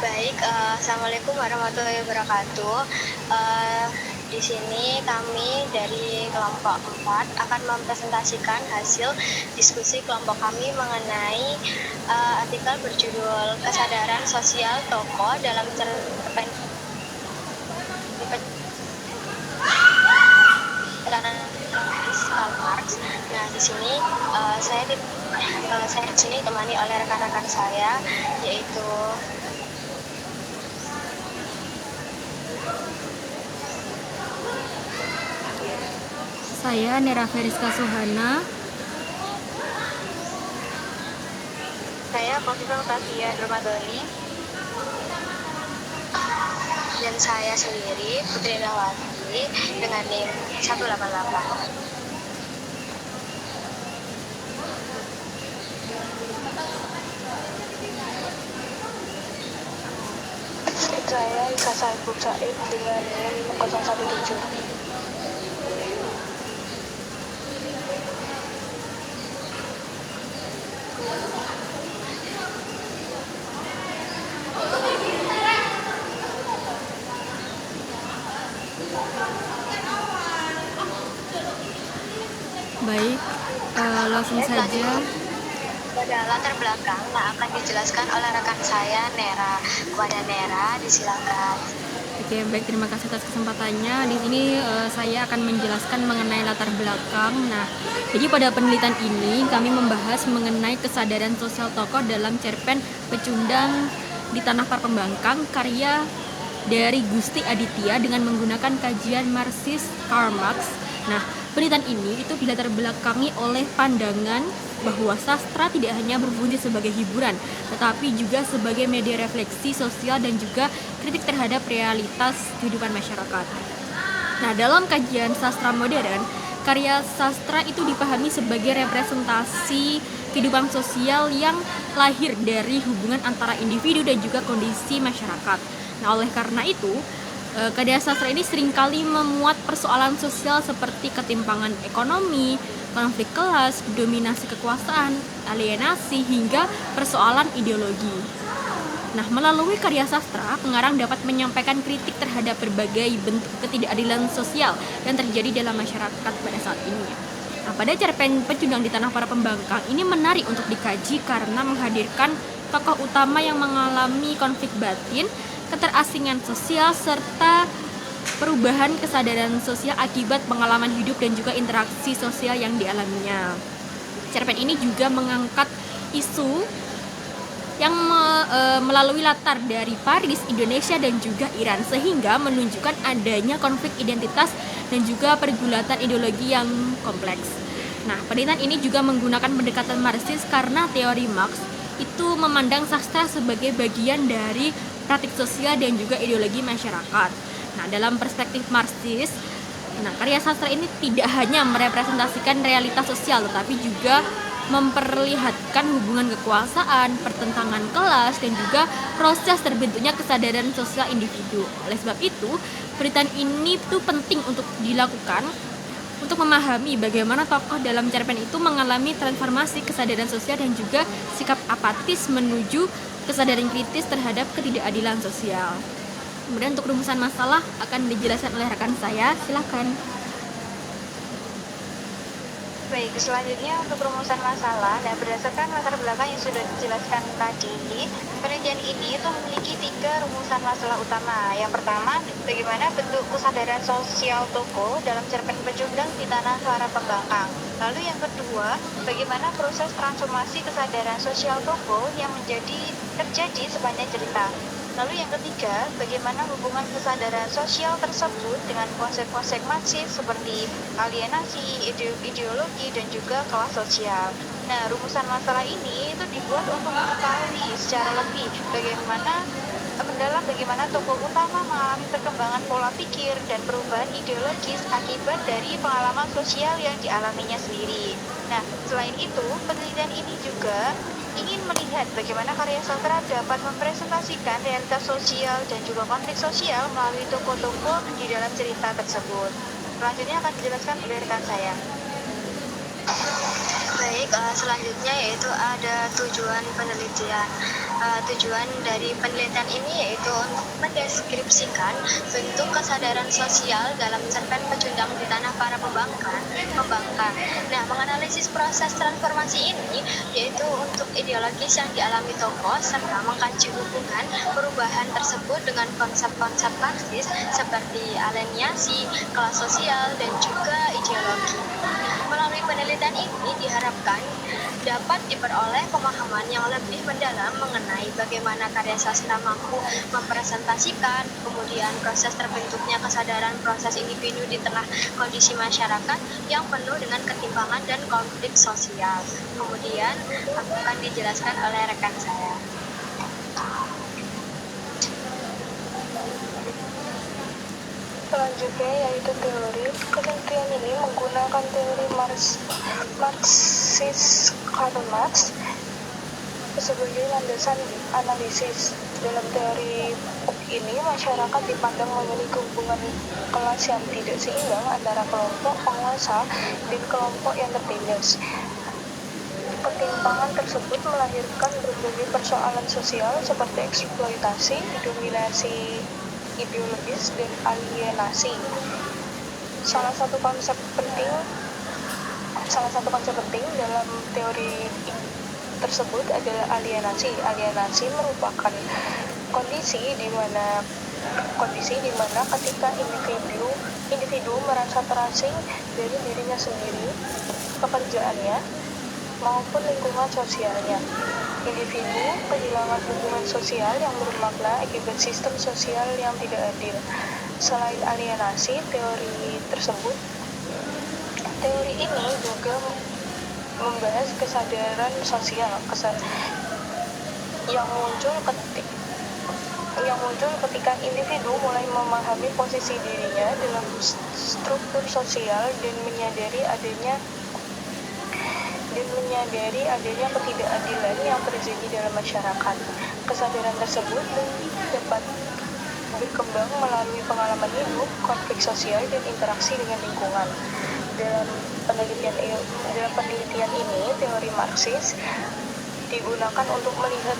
Baik, assalamualaikum warahmatullahi wabarakatuh. Eh, di sini kami dari kelompok 4 akan mempresentasikan hasil diskusi kelompok kami mengenai artikel berjudul Kesadaran Sosial Tokoh dalam Cerpen Penekanan Karl Marx. Nah, di sini saya di sini ditemani oleh rekan-rekan saya, yaitu Saya Nera Feriska Suhana. saya Kofifah Utavia Ramadhani, dan saya sendiri Putri Nawati dengan NIM 188. Saya Isa Saiful Said dengan NIM 017. Baik, langsung saja. Pada latar belakang akan dijelaskan oleh rekan saya Nera. Kepada Nera, disilakan. Oke, baik, terima kasih atas kesempatannya. Di sini saya akan menjelaskan mengenai latar belakang. Nah, jadi pada penelitian ini kami membahas mengenai kesadaran sosial tokoh dalam cerpen Pecundang di Tanah Para Pembangkang karya dari Gusti Aditya dengan menggunakan kajian Marxis Karl Marx. Nah, penelitian ini itu dilatar belakangi oleh pandangan bahwa sastra tidak hanya berfungsi sebagai hiburan, tetapi juga sebagai media refleksi sosial dan juga kritik terhadap realitas kehidupan masyarakat. Nah, dalam kajian sastra modern, karya sastra itu dipahami sebagai representasi kehidupan sosial yang lahir dari hubungan antara individu dan juga kondisi masyarakat. Nah, oleh karena itu, karya sastra ini seringkali memuat persoalan sosial seperti ketimpangan ekonomi, konflik kelas, dominasi kekuasaan, alienasi, hingga persoalan ideologi. Nah, melalui karya sastra, pengarang dapat menyampaikan kritik terhadap berbagai bentuk ketidakadilan sosial yang terjadi dalam masyarakat pada saat ini. Nah, pada cerpen Pecundang di Tanah Para Pembangkang ini menarik untuk dikaji karena menghadirkan tokoh utama yang mengalami konflik batin, keterasingan sosial, serta perubahan kesadaran sosial akibat pengalaman hidup dan juga interaksi sosial yang dialaminya. Cerpen ini juga mengangkat isu yang melalui latar dari Paris, Indonesia, dan juga Iran, sehingga menunjukkan adanya konflik identitas dan juga pergulatan ideologi yang kompleks. Nah, penelitian ini juga menggunakan pendekatan Marxis karena teori Marx itu memandang sastra sebagai bagian dari praktik sosial dan juga ideologi masyarakat. Nah, dalam perspektif Marxis, karya sastra ini tidak hanya merepresentasikan realitas sosial, tetapi juga memperlihatkan hubungan kekuasaan, pertentangan kelas, dan juga proses terbentuknya kesadaran sosial individu. Oleh sebab itu, penelitian ini tuh penting untuk dilakukan untuk memahami bagaimana tokoh dalam cerpen itu mengalami transformasi kesadaran sosial dan juga sikap apatis menuju kesadaran kritis terhadap ketidakadilan sosial. Kemudian untuk rumusan masalah akan dijelaskan oleh rekan saya. Silakan. Baik, selanjutnya untuk rumusan masalah, dan berdasarkan latar belakang yang sudah dijelaskan tadi, penelitian ini itu memiliki 3 rumusan masalah utama. Yang pertama, bagaimana bentuk kesadaran sosial tokoh dalam cerpen Pecundang di Tanah Para Pembangkang. Lalu yang kedua, bagaimana proses transformasi kesadaran sosial tokoh yang terjadi sepanjang cerita. Lalu yang ketiga, bagaimana hubungan kesadaran sosial tersebut dengan konsep-konsep Marxis seperti alienasi, ideologi, dan juga kelas sosial. Nah, rumusan masalah ini itu dibuat untuk mengetahui secara lebih bagaimana tokoh utama mengalami perkembangan pola pikir dan perubahan ideologis akibat dari pengalaman sosial yang dialaminya sendiri. Nah, selain itu, penelitian ini juga ingin melihat bagaimana karya sastra dapat mempresentasikan realitas sosial dan juga konflik sosial melalui tokoh-tokoh di dalam cerita tersebut. Selanjutnya akan dijelaskan oleh rekan saya. Baik, selanjutnya yaitu ada tujuan penelitian. Tujuan dari penelitian ini yaitu untuk mendeskripsikan bentuk kesadaran sosial dalam cerpen pecundang di tanah para pembangkang. Nah, menganalisis proses transformasi ini yaitu untuk ideologis yang dialami tokoh serta mengkaji hubungan perubahan tersebut dengan konsep-konsep Marxis seperti alienasi, kelas sosial, dan juga ideologi. Melalui penelitian ini diharapkan dapat diperoleh pemahaman yang lebih mendalam mengenai bagaimana karya sastra mampu mempresentasikan, kemudian proses terbentuknya kesadaran proses individu di tengah kondisi masyarakat yang penuh dengan ketimpangan dan konflik sosial. Kemudian akan dijelaskan oleh rekan saya. Selanjutnya yaitu teori. Penelitian ini menggunakan teori Marxis Karl Marx sebagai landasan analisis. Dalam teori ini, masyarakat dipandang memiliki hubungan kelas yang tidak seimbang antara kelompok penguasa dan kelompok yang tertindas. Ketimpangan tersebut melahirkan berbagai persoalan sosial seperti eksploitasi, dominasi ideologis, dan alienasi. Salah satu konsep penting dalam teori tersebut adalah alienasi. Alienasi merupakan kondisi di mana ketika individu merasa terasing dari dirinya sendiri, pekerjaannya, maupun lingkungan sosialnya. Individu kehilangan hubungan sosial yang bermakna akibat sistem sosial yang tidak adil. Selain alienasi, teori ini juga membahas kesadaran sosial yang muncul ketika individu mulai memahami posisi dirinya dalam struktur sosial dan menyadari adanya ketidakadilan yang terjadi dalam masyarakat. Kesadaran tersebut dapat berkembang melalui pengalaman hidup, konflik sosial, dan interaksi dengan lingkungan. Dalam penelitian ini, teori Marxis digunakan untuk melihat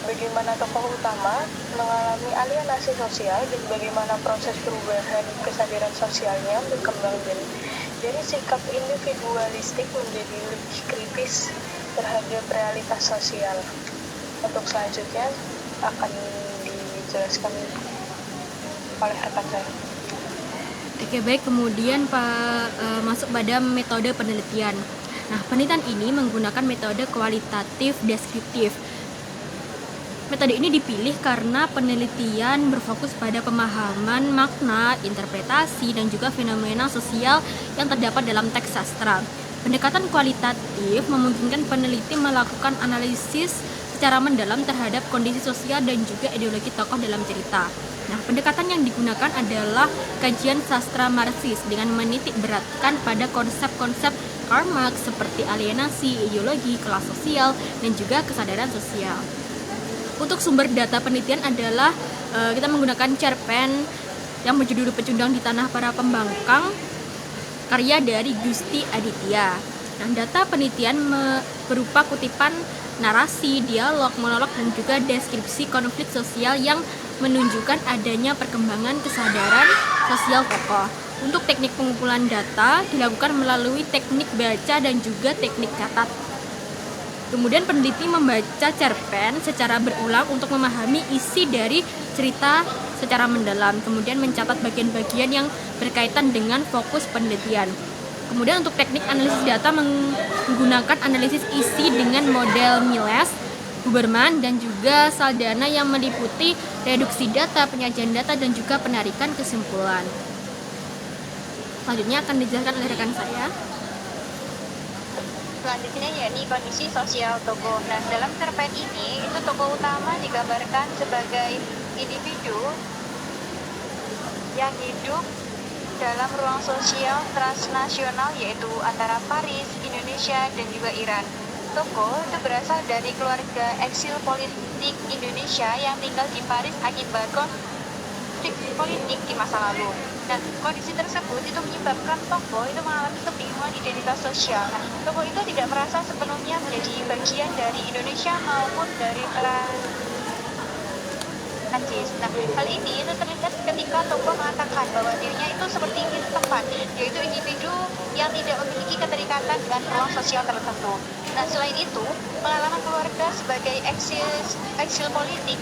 bagaimana tokoh utama mengalami alienasi sosial dan bagaimana proses perubahan kesadaran sosialnya berkembang dari sikap individualistik menjadi lebih kritis terhadap realitas sosial. Untuk selanjutnya akan dijelaskan oleh rekan saya. Oke, baik. Kemudian masuk pada metode penelitian. Nah, penelitian ini menggunakan metode kualitatif deskriptif. Metode ini dipilih karena penelitian berfokus pada pemahaman makna, interpretasi, dan juga fenomena sosial yang terdapat dalam teks sastra. Pendekatan kualitatif memungkinkan peneliti melakukan analisis secara mendalam terhadap kondisi sosial dan juga ideologi tokoh dalam cerita. Nah, pendekatan yang digunakan adalah kajian sastra Marxis dengan menitik beratkan pada konsep-konsep Karl Marx seperti alienasi, ideologi, kelas sosial, dan juga kesadaran sosial. Untuk sumber data penelitian adalah kita menggunakan cerpen yang berjudul Pecundang di Tanah Para Pembangkang, karya dari Gusti Aditya. Nah, data penelitian berupa kutipan narasi, dialog, monolog, dan juga deskripsi konflik sosial yang menunjukkan adanya perkembangan kesadaran sosial tokoh. Untuk teknik pengumpulan data dilakukan melalui teknik baca dan juga teknik catat. Kemudian peneliti membaca cerpen secara berulang untuk memahami isi dari cerita secara mendalam. Kemudian mencatat bagian-bagian yang berkaitan dengan fokus penelitian. Kemudian untuk teknik analisis data menggunakan analisis isi dengan model Miles, Huberman, dan juga Saldana yang meliputi reduksi data, penyajian data, dan juga penarikan kesimpulan. Selanjutnya akan dijelaskan oleh rekan saya. Selanjutnya yakni kondisi sosial tokoh. Nah, dalam cerpen ini itu tokoh utama digambarkan sebagai individu yang hidup dalam ruang sosial transnasional yaitu antara Paris, Indonesia, dan juga Iran. Tokoh itu berasal dari keluarga eksil politik Indonesia yang tinggal di Paris akibat konflik politik di masa lalu. Nah, kondisi tersebut itu menyebabkan tokoh itu mengalami kebingungan identitas sosial. Nah, tokoh itu tidak merasa sepenuhnya menjadi bagian dari Indonesia maupun dari Hal ini itu terlihat ketika tokoh mengatakan bahwa dirinya itu seperti tempat, yaitu individu yang tidak memiliki keterikatan dengan ruang sosial tertentu. Nah, selain itu, pengalaman keluarga sebagai eksil politik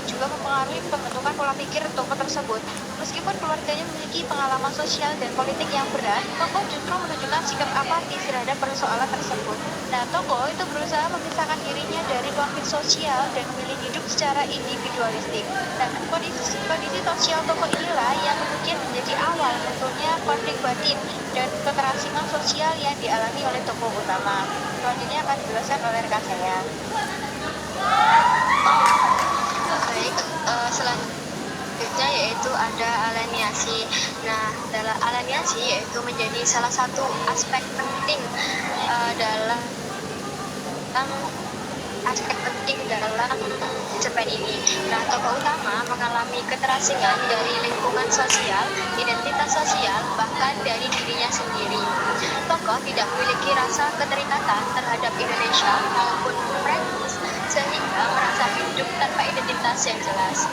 juga mempengaruhi pembentukan pola pikir tokoh tersebut. Meskipun keluarganya memiliki pengalaman sosial dan politik yang berat, tokoh justru menunjukkan sikap apatis terhadap persoalan tersebut. Nah, tokoh itu berusaha memisahkan dirinya dari konflik sosial dan memilih hidup secara individualistik. Nah, kondisi sosial tokoh inilah yang kemudian menjadi awal munculnya konflik batin dan keterasingan sosial yang dialami oleh tokoh utama. Selanjutnya akan dijelaskan oleh rekan saya. Baik, selanjutnya yaitu ada aleniasi. Nah, dalam aleniasi yaitu menjadi salah satu aspek penting dalam cerpen ini. Nah, tokoh utama mengalami keterasingan dari lingkungan sosial, identitas sosial, bahkan dari dirinya sendiri. Tokoh tidak memiliki rasa keterikatan terhadap Indonesia maupun Prancis, sehingga merasa hidup tanpa identitas yang jelas.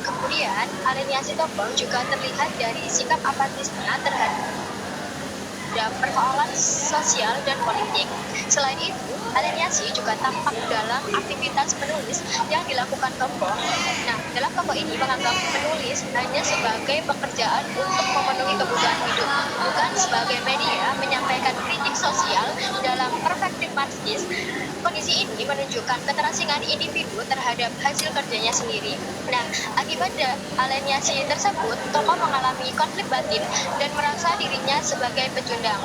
Kemudian, aleniasi tokoh juga terlihat dari sikap apatisnya terhadap persoalan sosial dan politik. Selain itu, aleniasi juga tampak dalam aktivitas menulis yang dilakukan tokoh. Nah, dalam tokoh ini menganggap menulis hanya sebagai pekerjaan untuk memenuhi kebutuhan hidup, bukan sebagai media menyampaikan kritik sosial dalam perspektif Marxis. Kondisi ini menunjukkan keterasingan individu terhadap hasil kerjanya sendiri. Nah, akibat aleniasi tersebut, tokoh mengalami konflik batin dan merasa dirinya sebagai pecundang.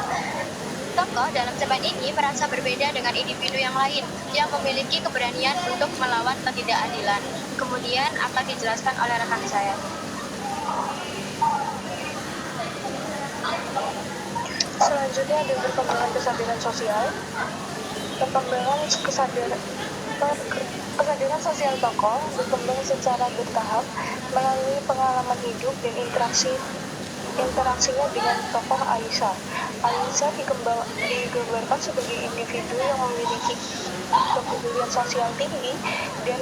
Tokoh dalam cerpen ini merasa berbeda dengan individu yang lain yang memiliki keberanian untuk melawan ketidakadilan. Kemudian akan dijelaskan oleh rekan saya. Selanjutnya ada perkembangan kesadaran sosial. Perkembangan kesadaran sosial tokoh berkembang secara bertahap melalui pengalaman hidup dan interaksinya dengan tokoh Aisyah. Aisyah digambarkan sebagai individu yang memiliki kepedulian sosial tinggi dan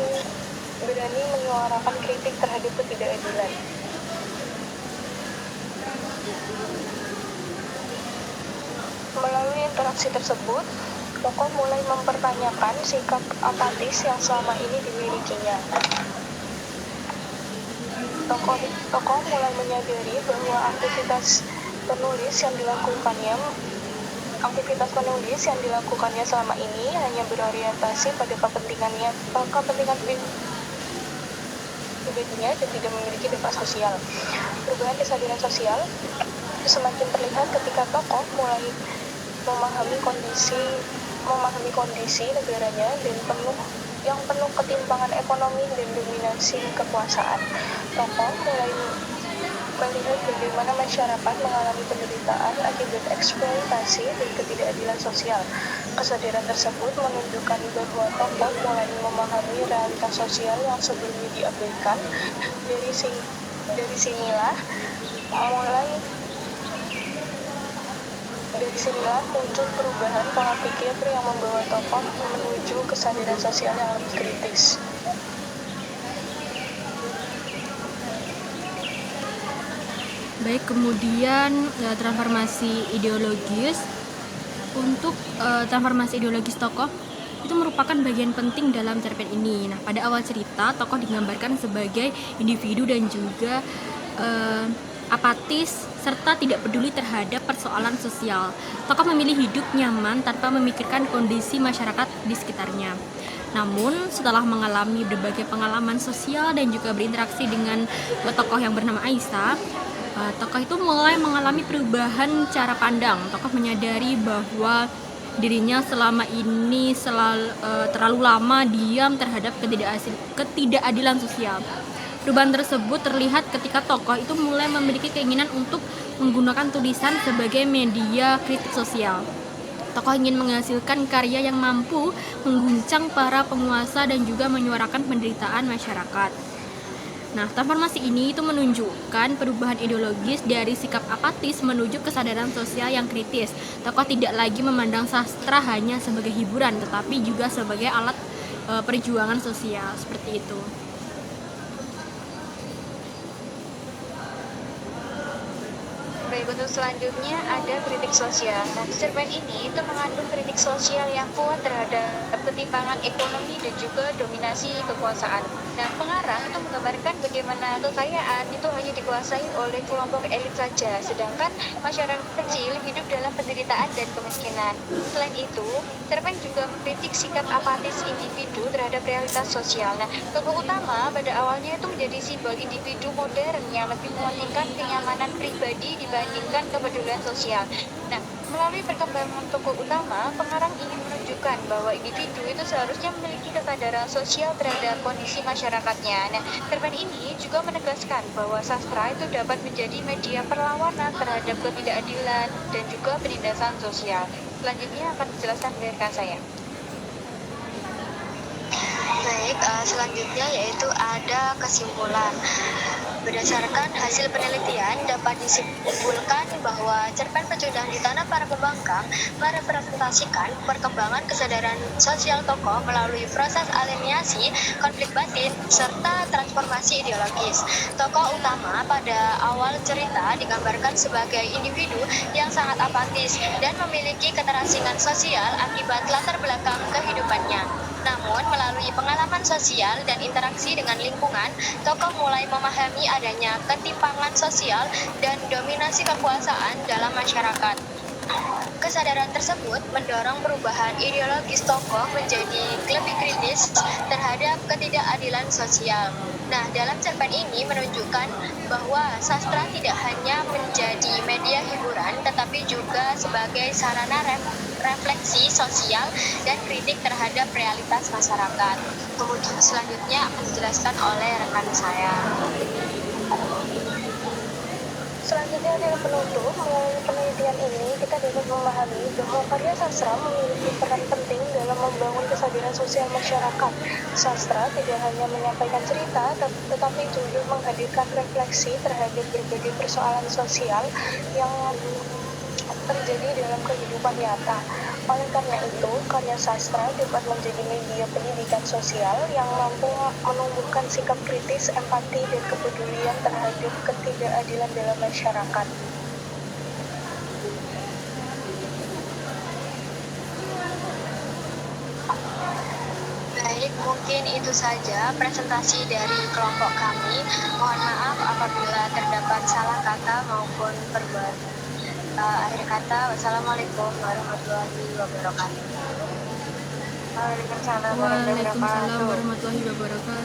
berani menyuarakan kritik terhadap ketidakadilan. Melalui interaksi tersebut, tokoh mulai mempertanyakan sikap apatis yang selama ini dimilikinya. Tokoh mulai menyadari bahwa aktivitas penulis yang dilakukannya selama ini hanya berorientasi pada kepentingan pribadinya dan tidak memiliki dampak sosial. Perubahan kesadaran sosial semakin terlihat ketika tokoh mulai memahami kondisi negaranya dan penuh ketimpangan ekonomi dan dominasi kekuasaan. Tokoh mulai melihat bagaimana masyarakat mengalami penderitaan akibat eksploitasi dan ketidakadilan sosial. Kesadaran tersebut menunjukkan bahwa tokoh mulai memahami realitas sosial yang sebelumnya diabaikan. Dari sinilah muncul perubahan pola pikir yang membawa tokoh menuju kesadaran sosial yang lebih kritis. Baik, kemudian transformasi ideologis. Untuk transformasi ideologis tokoh itu merupakan bagian penting dalam cerpen ini. Nah, pada awal cerita, tokoh digambarkan sebagai individu dan juga apatis serta tidak peduli terhadap persoalan sosial. Tokoh memilih hidup nyaman tanpa memikirkan kondisi masyarakat di sekitarnya. Namun, setelah mengalami berbagai pengalaman sosial dan juga berinteraksi dengan tokoh yang bernama Aisyah, tokoh itu mulai mengalami perubahan cara pandang. Tokoh menyadari bahwa dirinya selama ini terlalu lama diam terhadap ketidakadilan sosial. Perubahan tersebut terlihat ketika tokoh itu mulai memiliki keinginan untuk menggunakan tulisan sebagai media kritik sosial. Tokoh ingin menghasilkan karya yang mampu mengguncang para penguasa dan juga menyuarakan penderitaan masyarakat. Nah, transformasi ini itu menunjukkan perubahan ideologis dari sikap apatis menuju kesadaran sosial yang kritis. Tokoh tidak lagi memandang sastra hanya sebagai hiburan, tetapi juga sebagai alat perjuangan sosial, seperti itu. Baik, untuk selanjutnya ada kritik sosial. Nah, cerpen ini itu mengandung kritik sosial yang kuat terhadap ketimpangan ekonomi dan juga dominasi kekuasaan. Nah, pengarang itu menggambarkan bagaimana kekayaan itu hanya dikuasai oleh kelompok elit saja, sedangkan masyarakat kecil hidup dalam penderitaan dan kemiskinan. Selain itu, cerpen juga mengkritik sikap apatis individu terhadap realitas sosial. Nah, tokoh utama pada awalnya itu menjadi simbol individu modern yang lebih mementingkan kenyamanan pribadi dibandingkan kepedulian sosial. Nah, melalui perkembangan tokoh utama, pengarang ingin menunjukkan bahwa individu itu seharusnya memiliki kesadaran sosial terhadap kondisi masyarakatnya. Nah, cerpen ini juga menegaskan bahwa sastra itu dapat menjadi media perlawanan terhadap ketidakadilan dan juga penindasan sosial. Selanjutnya akan dijelaskan dari rekan saya. Baik, selanjutnya yaitu ada kesimpulan. Berdasarkan hasil penelitian, dapat disimpulkan bahwa cerpen Pecundang di Tanah Para Pembangkang merepresentasikan perkembangan kesadaran sosial tokoh melalui proses alienasi, konflik batin, serta transformasi ideologis. Tokoh utama pada awal cerita digambarkan sebagai individu yang sangat apatis dan memiliki keterasingan sosial akibat latar belakang kehidupannya. Namun, melalui pengalaman sosial dan interaksi dengan lingkungan, tokoh mulai memahami adanya ketimpangan sosial dan dominasi kekuasaan dalam masyarakat. Kesadaran tersebut mendorong perubahan ideologis tokoh menjadi lebih kritis terhadap ketidakadilan sosial. Nah, dalam cerpen ini menunjukkan bahwa sastra tidak hanya menjadi media hiburan, tetapi juga sebagai sarana refleksi sosial dan kritik terhadap realitas masyarakat. Kemudian selanjutnya akan dijelaskan oleh rekan saya. Selanjutnya adalah penutup. Melalui penelitian ini, kita dapat memahami bahwa karya sastra memiliki peran penting dalam membangun kesadaran sosial masyarakat. Sastra tidak hanya menyampaikan cerita, tetapi juga menghadirkan refleksi terhadap berbagai persoalan sosial yang terjadi dalam kehidupan nyata. Oleh karena itu, karya sastra dapat menjadi media pendidikan sosial yang mampu menumbuhkan sikap kritis, empati, dan kepedulian terhadap ketidakadilan dalam masyarakat. Baik, mungkin itu saja presentasi dari kelompok kami. Mohon maaf apabila terdapat salah kata maupun perubahan. Akhir kata, wassalamualaikum warahmatullahi wabarakatuh. Waalaikumsalam warahmatullahi wabarakatuh.